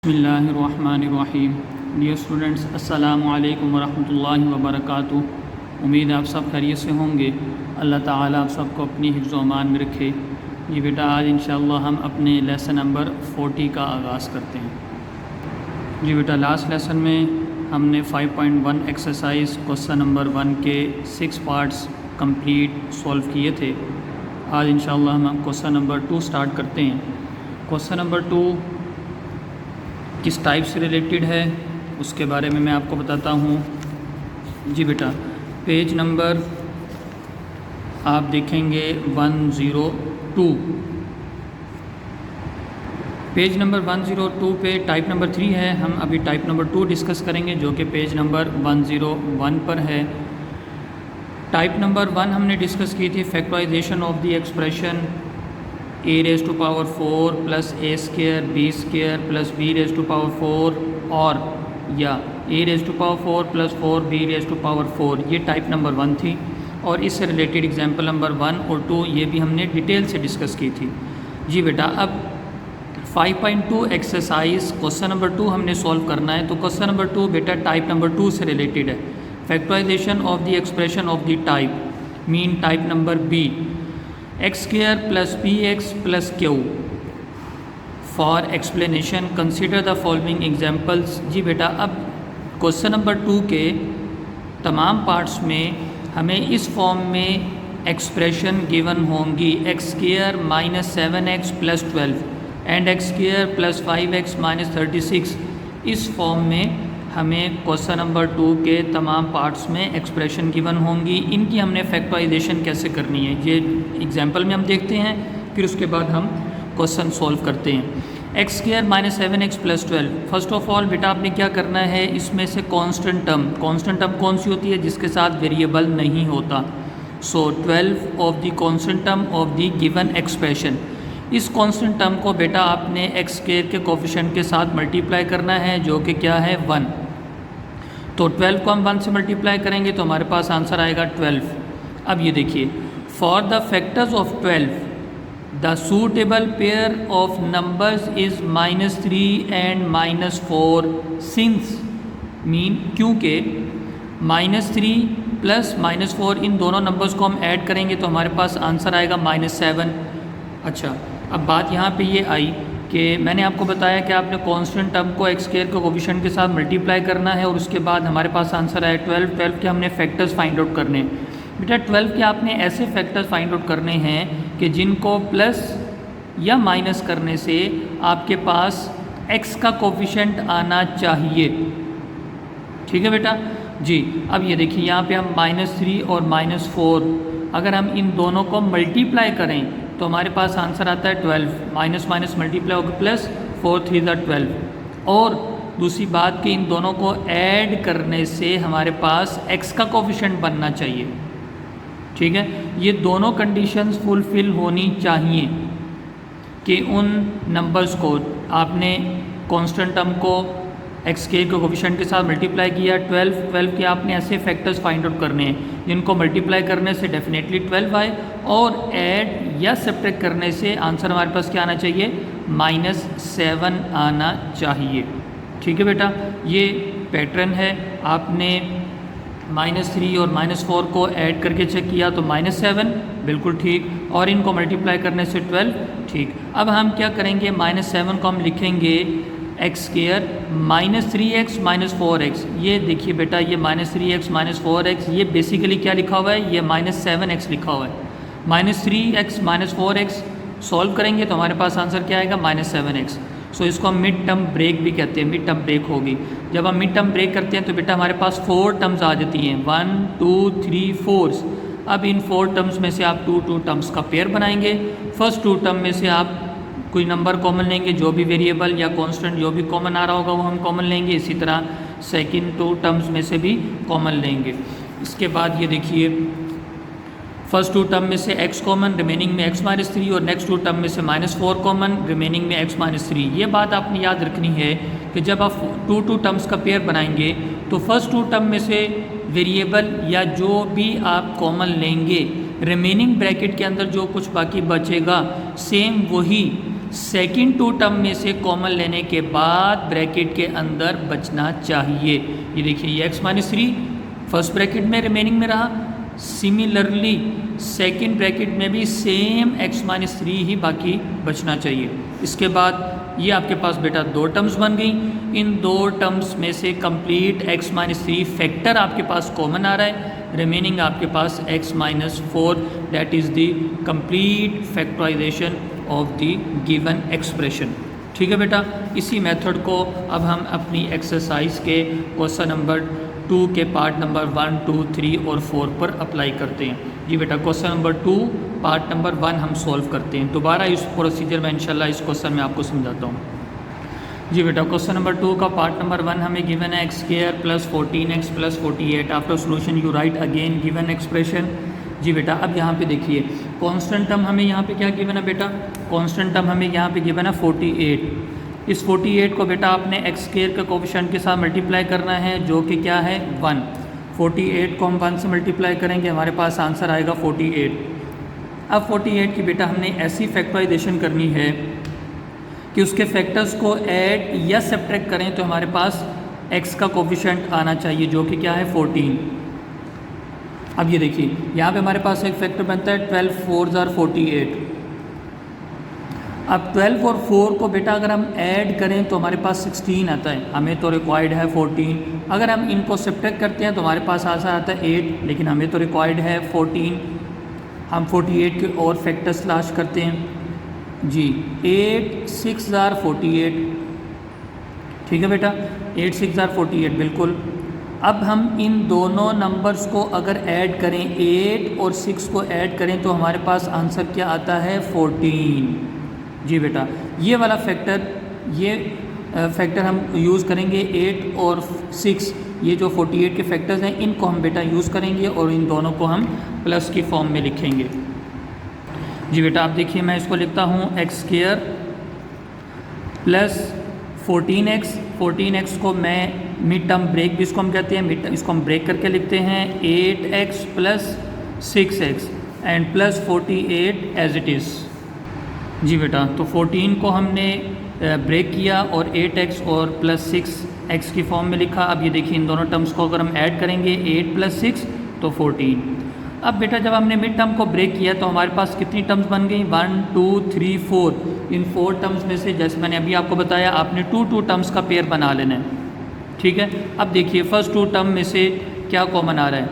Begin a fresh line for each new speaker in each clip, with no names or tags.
बिस्मिल्लाहिर्रहमानिर्रहीम। Dear students, अस्सलामु अलैकुम वरहमतुल्लाहि वबरकातुहू। उम्मीद है आप सब खैरियत से होंगे। अल्लाह ताला आप सबको अपनी हिफ्ज़ व अमान में रखे। जी बेटा, आज इंशाअल्लाह हम अपने लेसन नंबर 40 का आगाज़ करते हैं। जी बेटा, लास्ट लेसन में हमने 5.1 एक्सरसाइज क्वेश्चन नंबर 1 के 6 पार्ट्स कंप्लीट सॉल्व किए थे। आज इंशाअल्लाह हम क्वेश्चन नंबर 2 स्टार्ट करते हैं। क्वेश्चन नंबर 2 किस टाइप से रिलेटेड है उसके बारे में मैं आपको बताता हूँ। जी बेटा, पेज नंबर आप देखेंगे 102। पेज नंबर 102 पे टाइप नंबर 3 है। हम अभी टाइप नंबर 2 डिस्कस करेंगे जो कि पेज नंबर 101 पर है। टाइप नंबर 1 हमने डिस्कस की थी factorization of the expression a raise to power 4 plus a square b square plus b raise to power 4 और या a raise to power 4 plus 4b raise to power 4। ये type number 1 थी और इससे related example number 1 और 2 ये भी हमने डिटेल से डिस्कस की थी। जी बेटा, अब 5.2 एक्सरसाइज क्वेश्चन नंबर 2 हमने सॉल्व करना है। तो क्वेश्चन नंबर 2 बेटा टाइप नंबर 2 से रिलेटेड है। Factorisation of the expression of the type mean type number B x square plus P x plus Q. For explanation consider the following examples. जी बेटा, अब क्वेश्चन नंबर 2 के तमाम parts में हमें इस फॉर्म में एक्सप्रेशन गिवन होंगी x square minus 7x plus 12 and x square plus 5x minus 36। इस फॉर्म में हमें क्वेश्चन नंबर 2 के तमाम पार्ट्स में एक्सप्रेशन गिवन होंगी। इनकी हमने फैक्टराइजेशन कैसे करनी है ये एग्जांपल में हम देखते हैं, फिर उसके बाद हम क्वेश्चन सॉल्व करते हैं। X square minus 7x plus 12। First of all बेटा आपने क्या करना है, इसमें से कांस्टेंट टर्म कौन सी होती है जिसके साथ वेरिएबल नहीं होता। सो 12 of the constant term of the given expression. इस कांस्टेंट टर्म को बेटा आपने एक्स स्क्वायर के कोफिशिएंट के साथ मल्टीप्लाई करना है जो कि क्या है 1। तो 12 को हम 1 से मल्टीप्लाई करेंगे तो हमारे पास आंसर आएगा 12। अब ये देखिए, for the factors of 12 the suitable pair of numbers is -3 and -4 since mean क्योंकि -3 प्लस -4 इन दोनों नंबर्स को हम ऐड करेंगे तो हमारे पास आंसर आएगा -7। अच्छा, अब बात यहाँ पे ये आई कि मैंने आपको बताया कि आपने कांस्टेंट टर्म को एक्स स्क्वायर के कोफिशिएंट के साथ मल्टीप्लाई करना है और उसके बाद हमारे पास आंसर आया 12 के हमने फैक्टर्स फाइंड आउट करने हैं। बेटा 12 के आपने ऐसे फैक्टर्स फाइंड आउट करने हैं कि जिनको प्लस या माइनस करने से आपके पास एक्स का कोफिशिएंट आना चाहिए। ठीक है बेटा जी। अब ये देखिए यहाँ पे हम -3 और -4 अगर हम इन दोनों को मल्टीप्लाई करें तो हमारे पास आंसर आता है 12। माइनस माइनस मल्टीप्लाई होकर प्लस 4 3 12। और दूसरी बात कि इन दोनों को ऐड करने से हमारे पास x का कोफिशिएंट बनना चाहिए। ठीक है, ये दोनों कंडीशंस फुलफिल होनी चाहिए कि उन नंबर्स को आपने कांस्टेंट टर्म को एक्स के कोफिशिएंट के साथ मल्टीप्लाई किया 12 के आपने ऐसे फैक्टर्स फाइंड आउट करने हैं जिनको मल्टीप्लाई करने से डेफिनेटली 12 आए और ऐड या सब्ट्रैक्ट करने से आंसर हमारे पास क्या आना चाहिए, -7 आना चाहिए। ठीक है बेटा, ये पैटर्न है। आपने -3 और -4 को ऐड करके चेक किया तो -7 बिल्कुल ठीक, और इनको मल्टीप्लाई करने से 12 ठीक। अब हम क्या करेंगे, -7 को हम लिखेंगे एक्स स्क्वायर -3x -4x। ये देखिए बेटा, ये -3x -4x ये बेसिकली क्या लिखा हुआ है, ये -7x लिखा हुआ है। -3x -4x सॉल्व करेंगे तो हमारे पास आंसर क्या आएगा, -7x। सो इसको हम मिड टर्म ब्रेक भी कहते हैं, मिड टर्म ब्रेक होगी। जब हम मिड टर्म ब्रेक करते हैं तो बेटा हमारे पास 4 टर्म्स आ जाती हैं, 1 2 3 4। अब इन 4 टर्म्स में से आप 2 टर्म्स का पेयर बनाएंगे। फर्स्ट 2 टर्म में से आप कोई नंबर कॉमन लेंगे, जो भी वेरिएबल या कांस्टेंट जो भी कॉमन आ रहा होगा वो हम कॉमन लेंगे। इसी तरह सेकंड 2 टर्म्स में से भी कॉमन लेंगे। इसके बाद ये देखिए, फर्स्ट 2 टर्म में से x कॉमन, रिमेनिंग में x -3 और नेक्स्ट 2 टर्म में से -4 कॉमन, रिमेनिंग में x -3। ये बात आपने याद रखनी है कि जब आप 2 टर्म्स का पेयर बनाएंगे तो फर्स्ट 2 टर्म में से वेरिएबल या जो भी आप कॉमन लेंगे, रिमेनिंग ब्रैकेट के अंदर जो कुछ बाकी बचेगा सेम वही सेकंड टू टर्म में से कॉमन लेने के बाद ब्रैकेट के अंदर बचना चाहिए। ये देखिए ये x माइनस 3 फर्स्ट ब्रैकेट में रिमेनिंग में रहा, सिमिलरली सेकंड ब्रैकेट में भी सेम x माइनस 3 ही बाकी बचना चाहिए। इसके बाद ये आपके पास बेटा दो टर्म्स बन गई, इन दो टर्म्स में से कंप्लीट x माइनस 3 फैक्टर आपके पास कॉमन आ रहा है, रिमेनिंग आपके पास x minus 4 that is the complete factorization of the given expression. ठीक है बेटा, इसी मेथड को अब हम अपनी एक्सरसाइज के क्वेश्चन नंबर 2 के पार्ट नंबर 1, 2, 3 और 4 पर अप्लाई करते हैं। जी बेटा, क्वेश्चन नंबर 2 पार्ट नंबर 1 हम सॉल्व करते हैं। दोबारा इस प्रोसीजर में इंशाल्लाह इस क्वेश्चन में आपको समझाता हूँ। जी बेटा, क्वेश्चन नंबर 2 का पार्ट नंबर 1 हमें गिवन है x² plus 14x plus 48। After solution you write again given expression. जी बेटा, अब यहाँ पे देखिए कांस्टेंट टर्म हमें यहाँ पे क्या गिवन है बेटा, कांस्टेंट टर्म हमें यहाँ पे गिवन है 48। इस 48 को बेटा आपने x² के कोफिशिएंट के साथ मल्टीप्लाई करना है जो कि क्या है 1। 48 को हम 1 से मल्टीप्लाई करेंगे, हमारे पास आंसर आएगा 48। अब 48 की बेटा हमने ऐसी फैक्टराइजेशन करनी है कि उसके फैक्टर्स को ऐड या सब्ट्रैक्ट करें तो हमारे पास x का कोफिशिएंट आना चाहिए जो कि क्या है 14। अब ये देखिए यहाँ पे हमारे पास एक फैक्टर बनता है 12 4 * 48। अब 12 और 4 को बेटा अगर हम ऐड करें तो हमारे पास 16 आता है, हमें तो रिक्वायर्ड है 14। अगर हम इनको सब्ट्रैक्ट करते हैं तो हमारे पास आंसर आता है 8, लेकिन हमें तो रिक्वायर्ड है 14। हम 48 के और फैक्टर्स तलाश करते हैं। जी 8 6 * 48। ठीक है बेटा, 8 6 * 48 बिल्कुल। अब हम इन दोनों नंबर्स को अगर ऐड करें, 8 और 6 को ऐड करें तो हमारे पास आंसर क्या आता है 14। जी बेटा, ये वाला फैक्टर, ये फैक्टर हम यूज़ करेंगे 8 और 6, ये जो 48 के फैक्टर्स हैं इनको हम बेटा यूज़ करेंगे और इन दोनों को हम प्लस की फॉर्म में लिखेंगे। जी बेटा, आप देखिए मैं इसको लिखता हूँ x² प्लस 14x को मैं मिड टर्म ब्रेक भी इसको हम कहते हैं, इसको हम ब्रेक करके लिखते हैं 8x plus 6x and plus 48 as it is. जी बेटा, तो 14 को हमने ब्रेक किया और 8x और प्लस 6x की फॉर्म में लिखा। अब ये देखिए इन दोनों टर्म्स को अगर हम ऐड करेंगे 8 + 6 तो 14। अब बेटा जब हमने मिड टर्म को ब्रेक किया तो हमारे पास कितनी टर्म्स बन गई 1 2 3 4। इन 4 टर्म्स में से जैसे मैंने अभी आपको बताया आपने 2 टर्म्स का पेयर बना लेना है। ठीक है, अब देखिए फर्स्ट 2 टर्म में से क्या कॉमन आ रहा है,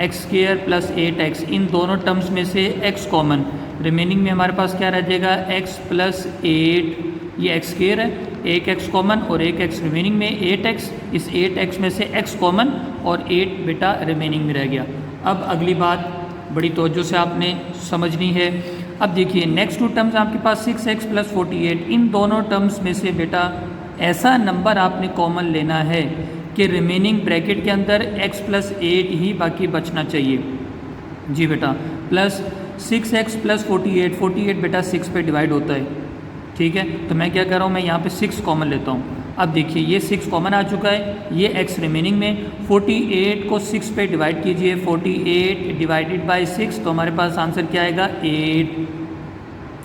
x² प्लस 8x। इन दोनों टर्म्स में से x कॉमन, रिमेनिंग में हमारे पास क्या रह जाएगा x प्लस 8। ये x² है, एक x कॉमन और एक x रिमेनिंग में 8x। इस 8x में से x कॉमन और 8 बेटा रिमेनिंग में रह गया। अब अगली बात बड़ी तवज्जो से आपने समझनी है। अब देखिए नेक्स्ट 2 टर्म्स आपके पास 6x प्लस 48। इन दोनों टर्म्स में से बेटा ऐसा नंबर आपने कॉमन लेना है कि रिमेनिंग ब्रैकेट के अंदर x प्लस 8 ही बाकी बचना चाहिए। जी बेटा, प्लस 6x प्लस 48 बेटा 6 पे डिवाइड होता है। ठीक है, तो मैं क्या कर रहा हूँ, मैं यहाँ पे 6 कॉमन लेता हूँ। अब देखिए ये 6 कॉमन आ चुका है, ये x रिमेनिंग में 48 को 6 पे डिवाइड कीजिए, 48 डिवाइडेड बाय 6 तो हमारे पास आंसर क्या आएगा 8।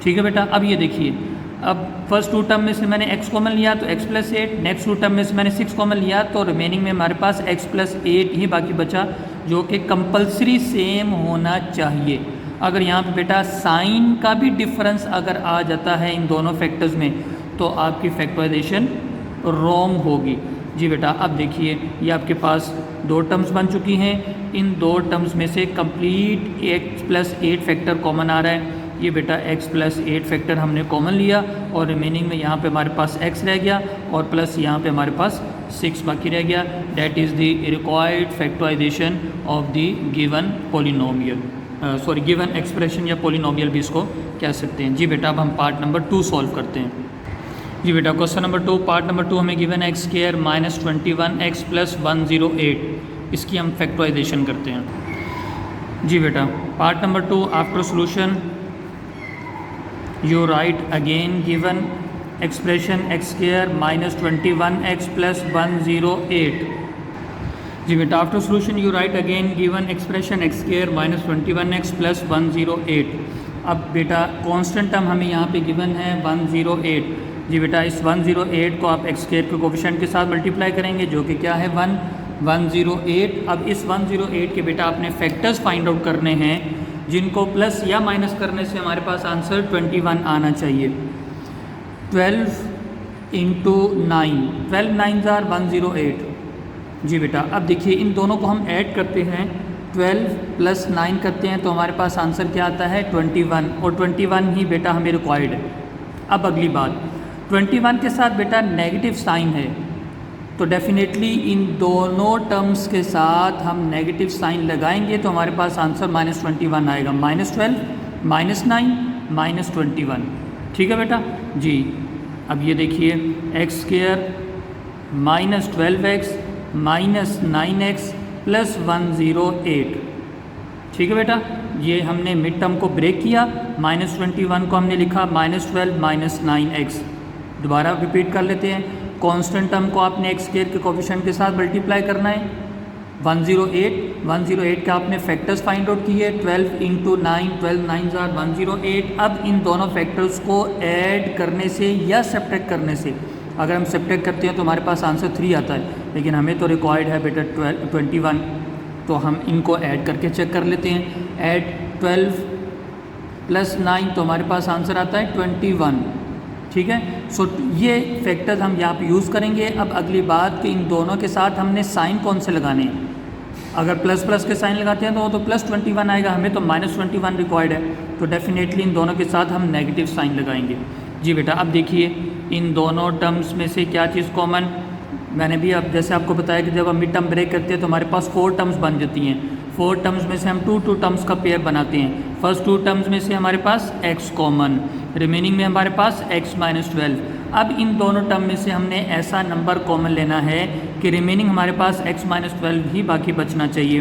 ठीक है बेटा, अब ये देखिए अब फर्स्ट 2 टर्म में से मैंने x कॉमन लिया तो x प्लस 8, नेक्स्ट 2 टर्म में से मैंने 6 कॉमन लिया तो रिमेनिंग में हमारे पास x प्लस 8 ही बाकी बचा जो कि कंपलसरी सेम होना चाहिए। अगर यहाँ पे बेटा साइन का भी डिफरेंस अगर आ जाता है इन दोनों फैक्टर्स में तो आपकी फैक्टराइजेशन रॉन्ग होगी। जी बेटा, अब देखिए ये आपके पास 2 टर्म्स बन चुकी हैं, इन 2 टर्म्स में से complete x plus 8 factor common आ रहा है। ये बेटा x प्लस 8 फैक्टर हमने कॉमन लिया और रिमेनिंग में यहाँ पे हमारे पास x रह गया और प्लस यहाँ पे हमारे पास 6 बाकी रह गया। That is the required factorisation of the given polynomial, given expression या पॉलिनोमियल भी इसको कह सकते हैं। जी बेटा, अब हम पार्ट नंबर 2 सॉल्व करते हैं। जी बेटा, क्वेश्चन नंबर 2 पार्ट नंबर 2 हमें गिवन है x² माइनस 21x प्लस 108। इसकी हम फैक्टराइजेशन करते हैं। जी बेटा, part number 2 after solution you write again given expression x² minus 21x plus 108। जी बेटा, after solution you write again given expression x² minus 21x plus 108। अब बेटा कांस्टेंट टर्म हमें यहाँ पे गिवन है 108। जी बेटा इस 108 को आप एक्स स्क्वायर के कोफिशिएंट के साथ मल्टीप्लाई करेंगे जो कि क्या है 108। अब इस 108 के बेटा आपने फैक्टर्स फाइंड आउट करने हैं जिनको प्लस या माइनस करने से हमारे पास आंसर 21 आना चाहिए। 12 इंटू 9, 12 9 आर 108। जी बेटा अब देखिए इन दोनों को हम ऐड करते हैं, 12 प्लस 9 करते हैं तो हमारे पास आंसर क्या आता है 21, और 21 ही बेटा हमें रिक्वायर्ड है। अब अगली बात, 21 के साथ बेटा नेगेटिव साइन है तो डेफिनेटली इन दोनों टर्म्स के साथ हम नेगेटिव साइन लगाएंगे तो हमारे पास आंसर -21 आएगा, -12 -9 -21। ठीक है बेटा जी। अब ये देखिए x square -12x -9x plus 108। ठीक है बेटा, ये हमने मिड टर्म को ब्रेक किया, -21 को हमने लिखा -12 -9x। दोबारा रिपीट कर लेते हैं, कांस्टेंट टर्म को आपने एक्स स्क्वायर के कोफिशिएंट के साथ मल्टीप्लाई करना है। 108 का आपने फैक्टर्स फाइंड आउट किए, 12 इंटू 9, 12 9 आर 108। अब इन दोनों फैक्टर्स को ऐड करने से या सब्ट्रैक्ट करने से, अगर हम सब्ट्रैक्ट करते हैं तो हमारे पास आंसर 3 आता है, लेकिन हमें तो रिक्वायर्ड है बेटा 21, तो हम इनको ऐड करके चेक कर लेते हैं। ऐड 12 प्लस 9 तो हमारे पास आंसर आता है 21। ठीक है, सो ये फैक्टर्स हम यहाँ पे यूज़ करेंगे। अब अगली बात कि इन दोनों के साथ हमने साइन कौन से लगाने हैं। अगर प्लस प्लस के साइन लगाते हैं तो वो तो +21 आएगा, हमें तो -21 रिक्वायर्ड है, तो डेफिनेटली इन दोनों के साथ हम नेगेटिव साइन लगाएंगे। जी बेटा अब देखिए इन दोनों टर्म्स में से क्या चीज़ कॉमन, मैंने भी अब जैसे आपको बताया कि जब हम मिड टर्म ब्रेक करते हैं तो हमारे पास 4 टर्म्स बन जाती हैं। 4 टर्म्स में से हम 2 टर्म्स का पेयर बनाते हैं। फर्स्ट 2 टर्म्स में से हमारे पास x कॉमन, रिमेनिंग में हमारे पास x -12। अब इन दोनों टर्म में से हमने ऐसा नंबर कॉमन लेना है कि रिमेनिंग हमारे पास x -12 ही बाकी बचना चाहिए।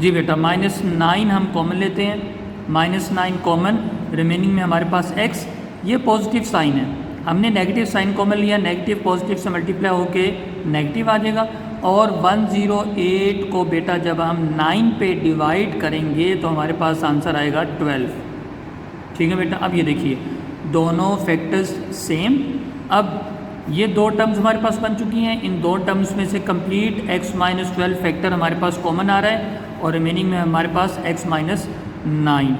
जी बेटा -9 हम कॉमन लेते हैं, -9 कॉमन, रिमेनिंग में हमारे पास x, ये पॉजिटिव साइन है, हमने नेगेटिव साइन कॉमन लिया, नेगेटिव पॉजिटिव से मल्टीप्लाई होके नेगेटिव आ जाएगा। और 108 को बेटा जब हम 9 पे डिवाइड करेंगे तो हमारे पास आंसर आएगा 12। ठीक है बेटा, अब ये देखिए दोनों फैक्टर्स सेम। अब ये 2 टर्म्स हमारे पास बन चुकी हैं, इन 2 टर्म्स में से कंप्लीट x -12 फैक्टर हमारे पास कॉमन आ रहा है और रिमेनिंग में हमारे पास x -9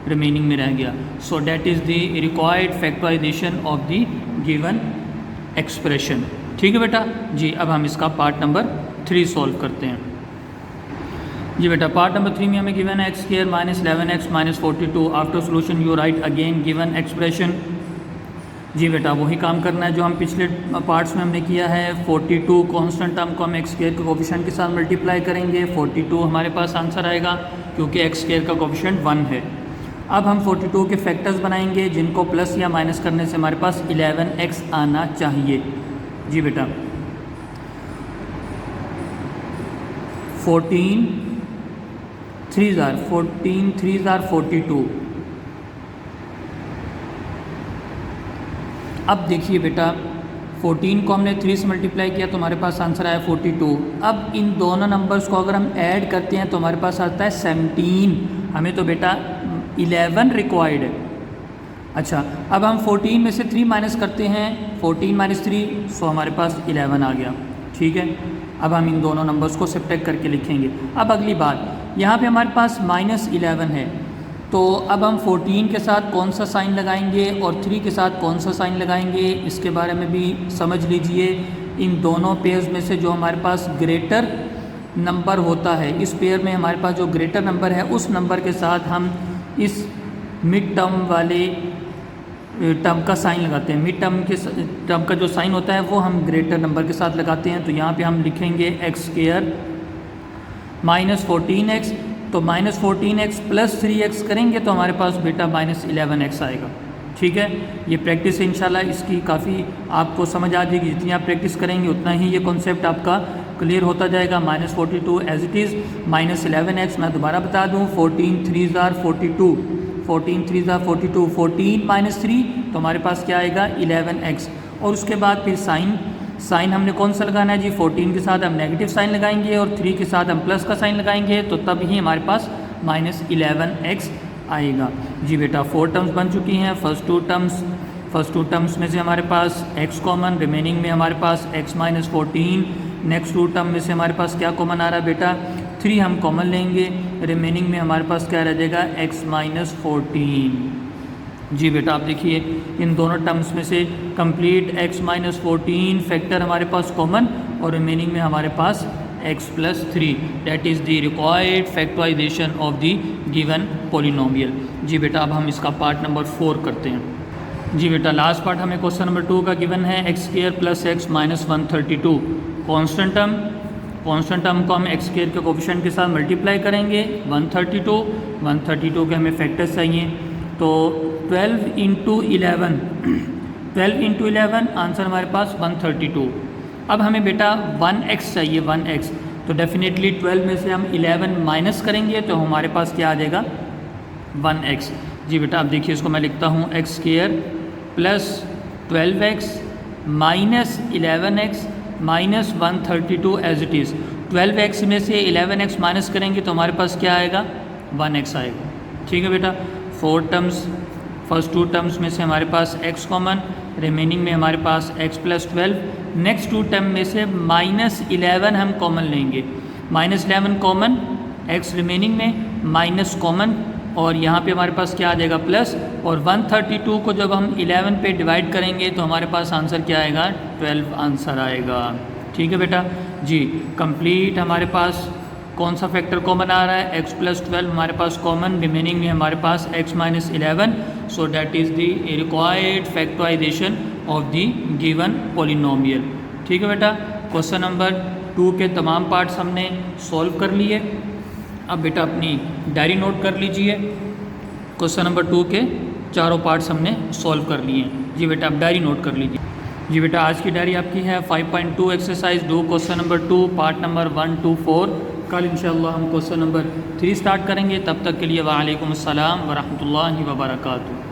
रिमेनिंग में रह गया। So that is the required factorisation of the given expression. ठीक है बेटा जी। अब हम इसका पार्ट नंबर 3 सॉल्व करते हैं। जी बेटा पार्ट नंबर 3 में हमें गिवन है x square -11x -42। After solution you write again given expression. जी बेटा वही काम करना है जो हम पिछले पार्ट्स में हमने किया है। 42 कांस्टेंट टर्म को हम एक्स स्क्वायर के कोफिशिएंट के साथ मल्टीप्लाई करेंगे, 42 हमारे पास आंसर आएगा क्योंकि एक्स स्क्वायर का कोफिशिएंट 1 है। अब हम 42 के फैक्टर्स बनाएंगे जिनको प्लस या माइनस करने से हमारे पास 11x आना चाहिए। जी बेटा 14 3 आर 42। अब देखिए बेटा 14 को हमने 3 से मल्टीप्लाई किया तो हमारे पास आंसर आया 42। अब इन दोनों नंबर्स को अगर हम ऐड करते हैं तो हमारे पास आता है 17। हमें तो बेटा 11 रिक्वायर्ड है। अच्छा अब हम 14 में से 3 माइनस करते हैं, 14 - 3 सो हमारे पास 11 आ गया। ठीक है, अब हम इन दोनों नंबर्स को सब्ट्रैक्ट करके लिखेंगे। अब अगली बात, यहाँ पे हमारे पास -11 है तो अब हम 14 के साथ कौन सा साइन लगाएंगे और 3 के साथ कौन सा साइन लगाएंगे इसके बारे में भी समझ लीजिए। इन दोनों पेयर्स में से जो हमारे पास ग्रेटर नंबर होता है, इस पेयर में हमारे पास जो ग्रेटर नंबर है उस नंबर के साथ हम इस मिड टर्म वाले टर्म का साइन लगाते हैं। मिड टर्म का जो साइन होता है वो हम ग्रेटर नंबर के साथ लगाते हैं। तो यहाँ पे हम लिखेंगे x स्क्वायर -14x, तो -14x + 3x करेंगे तो हमारे पास बेटा -11x आएगा। ठीक है, ये प्रैक्टिस है इंशाल्लाह इसकी काफ़ी आपको समझ आ जाएगी। जितनी आप प्रैक्टिस करेंगे उतना ही ये कॉन्सेप्ट आपका क्लियर होता जाएगा। -42 एज इट इज़, -11x मैं दोबारा बता दूँ, 14 3 आर 42, 14 3 आर 42, 14 - 3 तो हमारे पास क्या आएगा 11x। और उसके बाद फिर साइन हमने कौन सा लगाना है जी, 14 के साथ हम नेगेटिव साइन लगाएंगे और 3 के साथ हम प्लस का साइन लगाएंगे तो तब ही हमारे पास -11x आएगा। जी बेटा 4 टर्म्स बन चुकी हैं। फर्स्ट टू टर्म्स में से हमारे पास x कॉमन, रिमेनिंग में हमारे पास x minus 14। Next two term में से हमारे पास क्या कॉमन आ रहा है बेटा, 3 हम कॉमन लेंगे, रिमेनिंग में हमारे पास क्या रह जाएगा, x माइनस 14। जी बेटा आप देखिए इन दोनों टर्म्स में से कंप्लीट x माइनस 14 फैक्टर हमारे पास कॉमन और रिमेनिंग में हमारे पास x plus 3, that is the required factorisation of the given polynomial. जी बेटा अब हम इसका पार्ट नंबर 4 करते हैं। जी बेटा लास्ट पार्ट हमें क्वेश्चन नंबर 2 का गिवन है x square plus x minus 132। Constant term को हम एक्स स्क्वायर के कोफिशिएंट के साथ मल्टीप्लाई करेंगे। 132 के हमें फैक्टर्स चाहिए, तो 12 इंटू 11 आंसर हमारे पास 132। अब हमें बेटा 1x चाहिए, 1x, तो डेफिनेटली 12 में से हम 11 माइनस करेंगे तो हमारे पास क्या आ जाएगा, 1x। जी बेटा अब देखिए इसको मैं लिखता हूँ x square plus 12x minus 11x minus 132 as it is. 12x में से 11x माइनस करेंगे तो हमारे पास क्या आएगा, 1x आएगा। ठीक है बेटा 4 टर्म्स, फर्स्ट 2 टर्म्स में से हमारे पास x कॉमन, रिमेनिंग में हमारे पास x प्लस 12। नेक्स्ट 2 टर्म में से माइनस 11 हम कॉमन लेंगे, माइनस 11 कॉमन, x रिमेनिंग में माइनस कॉमन और यहाँ पे हमारे पास क्या आ जाएगा प्लस, और 132 को जब हम 11 पे डिवाइड करेंगे तो हमारे पास आंसर क्या आएगा, 12 आंसर आएगा। ठीक है बेटा जी कंप्लीट हमारे पास कौन सा फैक्टर कॉमन आ रहा है, x प्लस 12 हमारे पास कॉमन, रिमेनिंग में हमारे पास x minus 11, so that is the required factorisation of the given polynomial. ठीक है बेटा क्वेश्चन नंबर 2 के तमाम पार्ट्स हमने सॉल्व कर लिए। अब बेटा अपनी डायरी नोट कर लीजिए, क्वेश्चन नंबर 2 के चारों पार्ट्स हमने सॉल्व कर लिए हैं। जी बेटा आप डायरी नोट कर लीजिए। जी बेटा आज की डायरी आपकी है 5.2 exercise 2 question number 2 part number 1 to 4। कल इंशाअल्लाह हम क्वेश्चन नंबर 3 स्टार्ट करेंगे। तब तक के लिए वालेकुम अस्सलाम वरहमतुल्लाहि वबरकातुहू।